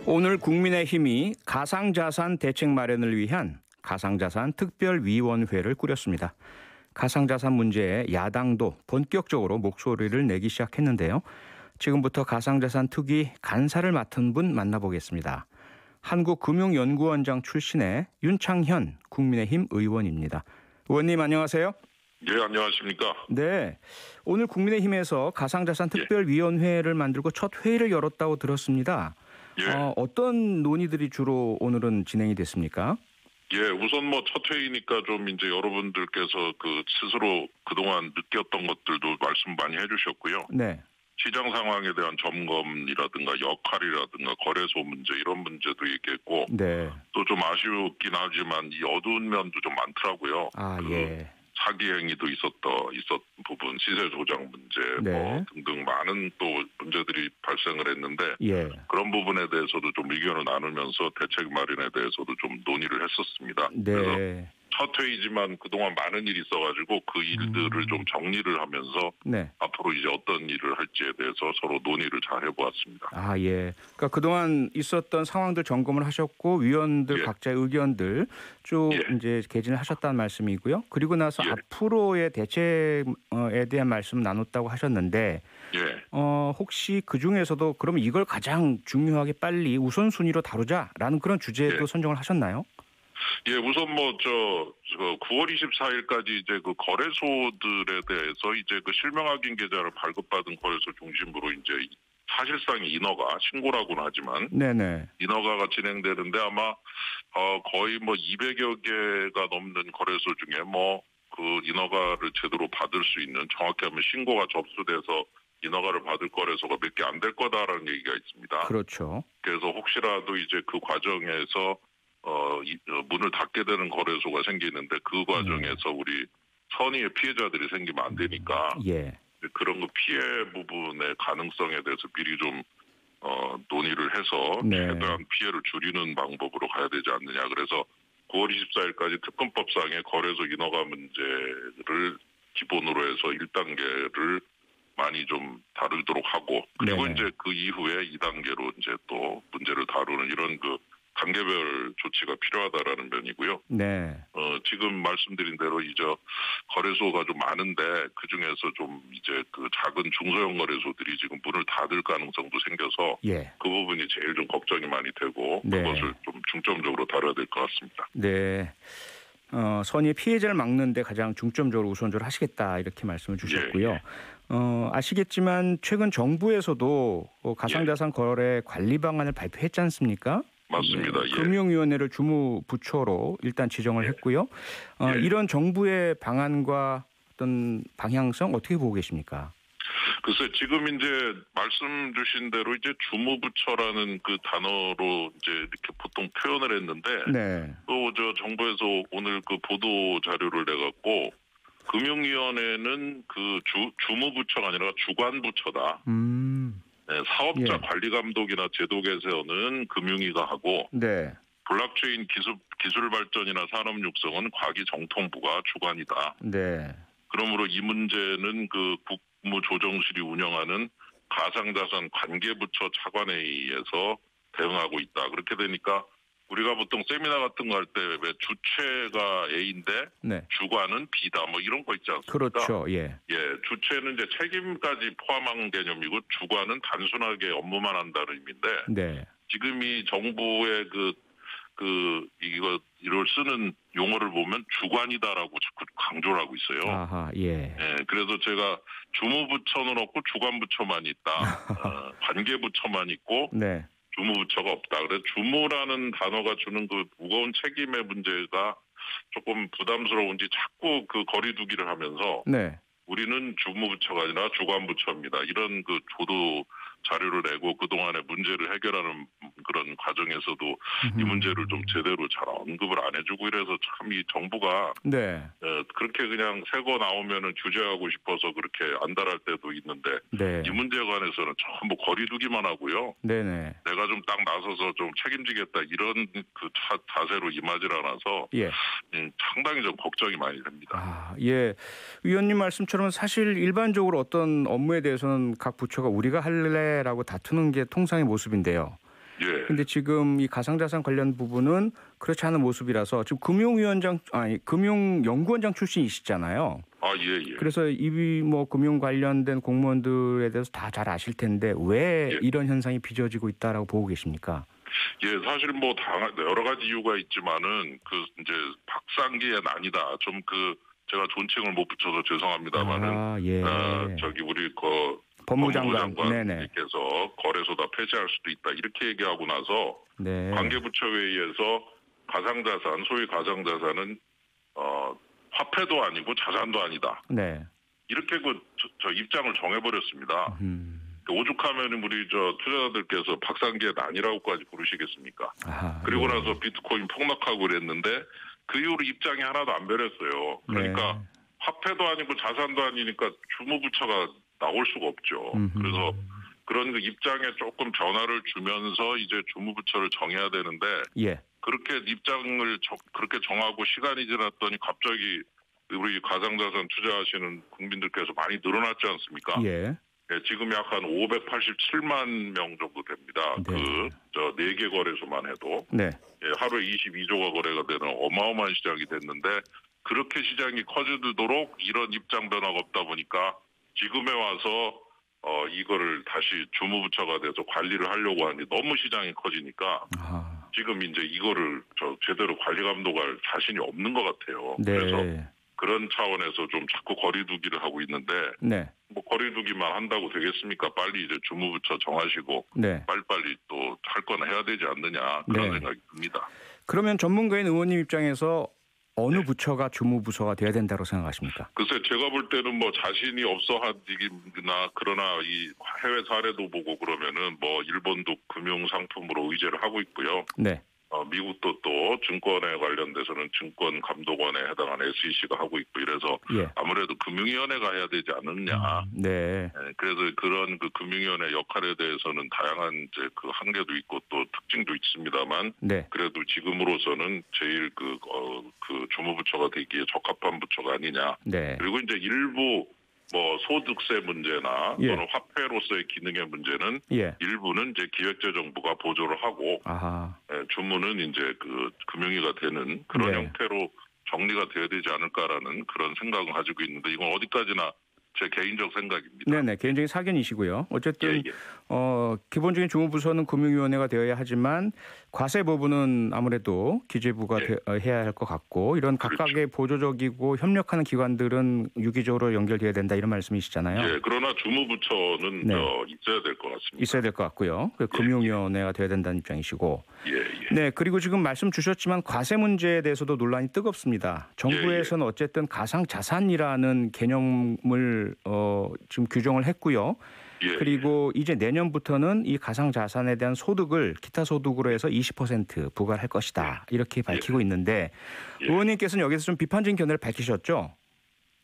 오늘 국민의힘이 가상자산 대책 마련을 위한 가상자산 특별위원회를 꾸렸습니다. 가상자산 문제에 야당도 본격적으로 목소리를 내기 시작했는데요. 지금부터 가상자산 특위 간사를 맡은 분 만나보겠습니다. 한국금융연구원장 출신의 윤창현 국민의힘 의원입니다. 의원님 안녕하세요. 예, 안녕하십니까. 네, 오늘 국민의힘에서 가상자산 특별위원회를 만들고 첫 회의를 열었다고 들었습니다. 예. 어떤 논의들이 주로 오늘은 진행이 됐습니까? 예, 우선 첫 회의니까 좀 이제 여러분들께서 스스로 그동안 느꼈던 것들도 말씀 많이 해주셨고요. 네. 시장 상황에 대한 점검이라든가 역할이라든가 거래소 문제 이런 문제도 얘기했고. 네. 또 좀 아쉽긴 하지만 이 어두운 면도 좀 많더라고요. 예. 사기 행위도 있었 부분, 시세 조작 문제 네. 등등 많은 또 문제들이 발생을 했는데 예. 그런 부분에 대해서도 좀 의견을 나누면서 대책 마련에 대해서도 좀 논의를 했었습니다. 네. 그래서 첫 회의지만 그동안 많은 일이 있어가지고 그 일들을 좀 정리를 하면서 네. 앞으로 이제 어떤 일을 할지에 대해서 서로 논의를 잘 해보았습니다. 예. 그러니까 그동안 있었던 상황들 점검을 하셨고 위원들 예. 각자의 의견들 쭉 예. 이제 개진을 하셨다는 말씀이고요. 그리고 나서 예. 앞으로의 대책에 대한 말씀 나눴다고 하셨는데 예. 혹시 그 중에서도 그럼 이걸 가장 중요하게 빨리 우선순위로 다루자라는 그런 주제도 예. 선정을 하셨나요? 예, 우선 9월 24일까지 이제 그 거래소들에 대해서 이제 그 실명 확인 계좌를 발급받은 거래소 중심으로 이제 사실상 인허가 신고라고는 하지만 네네. 인허가가 진행되는데 아마 거의 200여 개가 넘는 거래소 중에 그 인허가를 제대로 받을 수 있는 정확히 하면 신고가 접수돼서 인허가를 받을 거래소가 몇 개 안 될 거다라는 얘기가 있습니다. 그렇죠. 그래서 혹시라도 이제 그 과정에서 문을 닫게 되는 거래소가 생기는데 그 과정에서 우리 선의의 피해자들이 생기면 안 되니까 예. 그런 거 피해 부분의 가능성에 대해서 미리 좀 논의를 해서 네. 최대한 피해를 줄이는 방법으로 가야 되지 않느냐. 그래서 9월 24일까지 특검법상의 거래소 인허가 문제를 기본으로 해서 1단계를 많이 좀 다루도록 하고 그리고 네네. 이제 그 이후에 2단계로 이제 또 문제를 다루는 이런 단계별 조치가 필요하다라는 면이고요. 네. 지금 말씀드린 대로 이제 거래소가 좀 많은데 그 중에서 좀 이제 작은 중소형 거래소들이 지금 문을 닫을 가능성도 생겨서 예. 그 부분이 제일 좀 걱정이 많이 되고 네. 그것을 좀 중점적으로 다뤄야 될 것 같습니다. 네. 선의의 피해자를 막는데 가장 중점적으로 우선적으로 하시겠다 이렇게 말씀을 주셨고요. 예. 아시겠지만 최근 정부에서도 가상자산 거래 관리 방안을 발표했지 않습니까? 맞습니다. 네. 예. 금융위원회를 주무부처로 일단 지정을 했고요. 예. 이런 정부의 방안과 어떤 방향성 어떻게 보고 계십니까? 글쎄 지금 이제 말씀 주신 대로 이제 주무부처라는 그 단어로 이제 이렇게 보통 표현을 했는데 네. 또 정부에서 오늘 보도 자료를 내갖고 금융위원회는 주무부처가 아니라 주관부처다. 네, 사업자 예. 관리 감독이나 제도 개선은 금융위가 하고 네. 블록체인 기술 발전이나 산업 육성은 과기정통부가 주관이다. 네. 그러므로 이 문제는 국무조정실이 운영하는 가상자산 관계부처 차관회의에서 대응하고 있다. 그렇게 되니까 우리가 보통 세미나 같은 거 할 때 왜 주체가 A인데 네. 주관은 B다 이런 거 있지 않습니까? 그렇죠. 예. 예, 주체는 이제 책임까지 포함한 개념이고 주관은 단순하게 업무만 한다는 의미인데 네. 지금 이 정부의 이걸 쓰는 용어를 보면 주관이다라고 자꾸 강조를 하고 있어요. 아하, 예. 예, 그래서 제가 주무부처는 없고 주관부처만 있다. 관계부처만 있고 네. 주무부처가 없다. 그래서 주무라는 단어가 주는 무거운 책임의 문제가 조금 부담스러운지 자꾸 거리두기를 하면서 네. 우리는 주무부처가 아니라 주관부처입니다. 이런 보도 자료를 내고 그동안의 문제를 해결하는 그런 과정에서도 이 문제를 좀 제대로 잘 언급을 안 해주고 이래서 참 이 정부가 네. 그렇게 그냥 새거 나오면은 규제하고 싶어서 그렇게 안달할 때도 있는데 네. 이 문제에 관해서는 전부 거리두기만 하고요. 네네. 내가 좀 딱 나서서 좀 책임지겠다 이런 자세로 임하지 않아서 예. 상당히 좀 걱정이 많이 됩니다. 예. 위원님 말씀처럼 사실 일반적으로 어떤 업무에 대해서는 각 부처가 우리가 할래라고 다투는 게 통상의 모습인데요. 예. 근데 지금 이 가상자산 관련 부분은 그렇지 않은 모습이라서 지금 금융연구원장 출신이시잖아요. 예. 그래서 이 뭐 금융 관련된 공무원들에 대해서 다 잘 아실 텐데 왜 예. 이런 현상이 빚어지고 있다라고 보고 계십니까? 예, 사실 뭐 여러 가지 이유가 있지만은 이제 박상기의 난이다. 좀 제가 존칭을 못 붙여서 죄송합니다만은 예. 우리 법무장관. 네네. 법무장관님께서 거래소다 폐지할 수도 있다 이렇게 얘기하고 나서 네. 관계부처 회의에서 가상자산, 소위 가상자산은 화폐도 아니고 자산도 아니다. 네. 이렇게 저 입장을 정해버렸습니다. 오죽하면 우리 투자자들께서 박상기의 난이라고까지 부르시겠습니까? 그리고 나서 비트코인 폭락하고 그랬는데 그 이후로 입장이 하나도 안 변했어요. 그러니까 네. 화폐도 아니고 자산도 아니니까 주무부처가 나올 수가 없죠. 그래서 그런 입장에 조금 변화를 주면서 이제 주무부처를 정해야 되는데 예. 그렇게 입장을 그렇게 정하고 시간이 지났더니 갑자기 우리 가상자산 투자하시는 국민들께서 많이 늘어났지 않습니까? 예. 예, 지금 약 한 587만 명 정도 됩니다. 네. 4개 거래소만 해도. 네. 예, 하루에 22조가 거래가 되는 어마어마한 시장이 됐는데 그렇게 시장이 커지도록 이런 입장 변화가 없다 보니까 지금에 와서 이거를 다시 주무부처가 돼서 관리를 하려고 하니 너무 시장이 커지니까 지금 이제 이거를 제대로 관리 감독할 자신이 없는 것 같아요. 네. 그래서 그런 차원에서 좀 자꾸 거리두기를 하고 있는데 네. 뭐 거리두기만 한다고 되겠습니까? 빨리 이제 주무부처 정하시고 네. 빨리빨리 또 할 거나 해야 되지 않느냐 그런 네. 생각이 듭니다. 그러면 전문가인 의원님 입장에서 어느 부처가 주무부서가 돼야 된다고 생각하십니까? 글쎄 제가 볼 때는 뭐 자신이 없어 하기나 그러나 이 해외 사례도 보고 그러면은 뭐 일본도 금융 상품으로 의제를 하고 있고요. 네. 미국도 또 증권에 관련돼서는 증권감독원에 해당하는 SEC가 하고 있고 이래서 예. 아무래도 금융위원회가 해야 되지 않느냐. 네. 그래서 그런 금융위원회 역할에 대해서는 다양한 이제 한계도 있고 또 특징도 있습니다만 네. 그래도 지금으로서는 제일 주무부처가 되기에 적합한 부처가 아니냐. 네. 그리고 이제 일부 뭐 소득세 문제나 예. 또는 화폐로서의 기능의 문제는 예. 일부는 이제 기획재정부가 보조를 하고 주무는 이제 금융위가 되는 그런 네. 형태로 정리가 돼야 되지 않을까라는 그런 생각을 가지고 있는데 이건 어디까지나 제 개인적 생각입니다. 네네. 개인적인 사견이시고요. 어쨌든 예. 기본적인 주무부서는 금융위원회가 되어야 하지만 과세부분은 아무래도 기재부가 해야 할 것 같고 이런 각각의 보조적이고 협력하는 기관들은 유기적으로 연결돼야 된다 이런 말씀이시잖아요. 예. 그러나 주무부처는 있어야 될 것 같습니다. 있어야 될 것 같고요. 금융위원회가 돼야 된다는 입장이시고. 예. 네. 그리고 지금 말씀 주셨지만 과세 문제에 대해서도 논란이 뜨겁습니다. 정부에서는 어쨌든 가상자산이라는 개념을 지금 규정을 했고요. 그리고 이제 내년부터는 이 가상자산에 대한 소득을 기타 소득으로 해서 20% 부과할 것이다. 이렇게 밝히고 있는데 의원님께서는 여기서 좀 비판적인 견해를 밝히셨죠?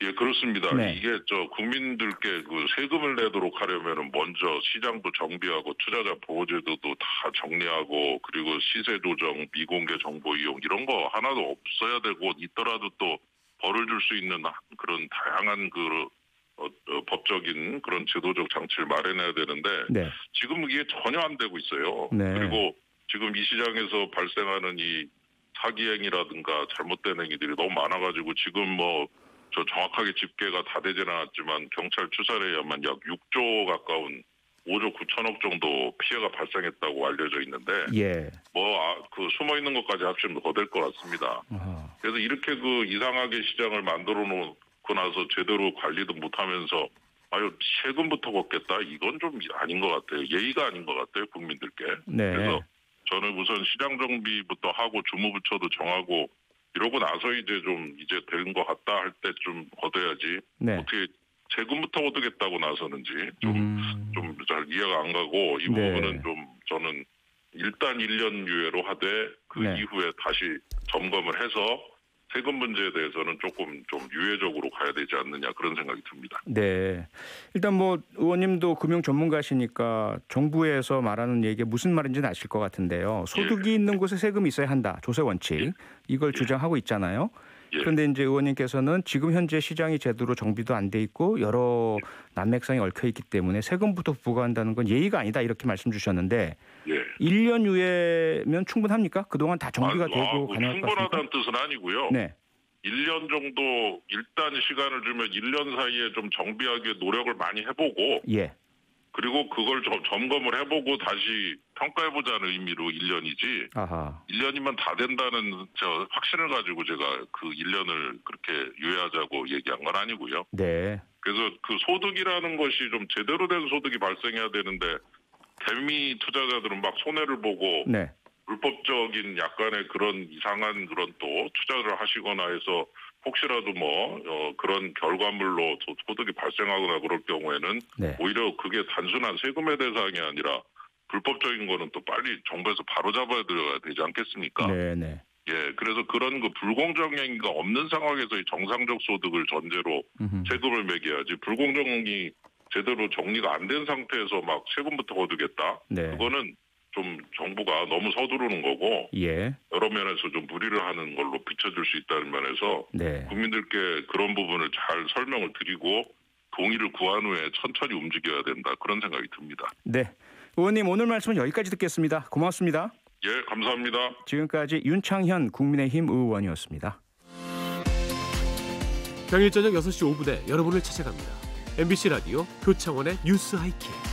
예, 그렇습니다. 네. 이게 국민들께 세금을 내도록 하려면 먼저 시장도 정비하고 투자자 보호제도도 다 정리하고 그리고 시세 조정, 미공개 정보 이용 이런 거 하나도 없어야 되고 있더라도 또 벌을 줄 수 있는 그런 다양한 법적인 그런 제도적 장치를 마련해야 되는데 지금 이게 전혀 안 되고 있어요. 그리고 지금 이 시장에서 발생하는 이 사기행위라든가 잘못된 행위들이 너무 많아가지고 지금 정확하게 집계가 다 되지는 않았지만 경찰 추산에 의하면 약 6조 가까운 5조 9천억 정도 피해가 발생했다고 알려져 있는데 숨어 있는 것까지 합치면 더 될 것 같습니다. 그래서 이렇게 이상하게 시장을 만들어 놓고 나서 제대로 관리도 못하면서 세금부터 걷겠다 이건 좀 아닌 것 같아요. 예의가 아닌 것 같아요 국민들께. 그래서 저는 우선 시장 정비부터 하고 주무부처도 정하고 이러고 나서 이제 된 것 같다 할 때 좀 걷어야지. 어떻게 세금부터 걷겠다고 나서는지 좀 잘 이해가 안 가고 이 부분은 저는 일단 1년 유예로 하되 이후에 다시 점검을 해서 세금 문제에 대해서는 조금 좀 유예적으로 가야 되지 않느냐 그런 생각이 듭니다. 네. 일단 의원님도 금융 전문가시니까 정부에서 말하는 얘기가 무슨 말인지는 아실 것 같은데요. 소득이 있는 곳에 세금이 있어야 한다. 조세 원칙. 이걸 주장하고 있잖아요. 그런데 이제 의원님께서는 지금 현재 시장이 제대로 정비도 안 돼 있고 여러 난맥상이 얽혀 있기 때문에 세금부터 부과한다는 건 예의가 아니다 이렇게 말씀 주셨는데 1년 유예면 충분합니까? 그동안 다 정비가 되고 가능할 것 같습니까? 충분하다는 뜻은 아니고요. 네. 1년 정도 일단 시간을 주면 1년 사이에 좀 정비하기 위해 노력을 많이 해보고 예. 그리고 그걸 점검을 해보고 다시 평가해보자는 의미로 1년이지 아하. 1년이면 다 된다는 확신을 가지고 제가 그 1년을 그렇게 유예하자고 얘기한 건 아니고요. 네. 그래서 그 소득이라는 것이 좀 제대로 된 소득이 발생해야 되는데 개미 투자자들은 막 손해를 보고 네. 불법적인 약간의 그런 이상한 그런 또 투자를 하시거나 해서 혹시라도 그런 결과물로 소득이 발생하거나 그럴 경우에는 네. 오히려 그게 단순한 세금의 대상이 아니라 불법적인 거는 또 빨리 정부에서 바로 잡아야 되지 않겠습니까? 네네. 예, 그래서 그런 그 불공정행위가 없는 상황에서 이 정상적 소득을 전제로 세금을 매겨야지 불공정이 제대로 정리가 안 된 상태에서 막 세금부터 거두겠다. 네. 그거는 좀 정부가 너무 서두르는 거고 예. 여러 면에서 좀 무리를 하는 걸로 비춰질 수 있다는 면에서 네. 국민들께 그런 부분을 잘 설명을 드리고 동의를 구한 후에 천천히 움직여야 된다. 그런 생각이 듭니다. 네. 의원님 오늘 말씀은 여기까지 듣겠습니다. 고맙습니다. 예, 감사합니다. 지금까지 윤창현 국민의힘 의원이었습니다. 평일 저녁 6시 5분에 여러분을 찾아갑니다. MBC 라디오 표창원의 뉴스 하이킥.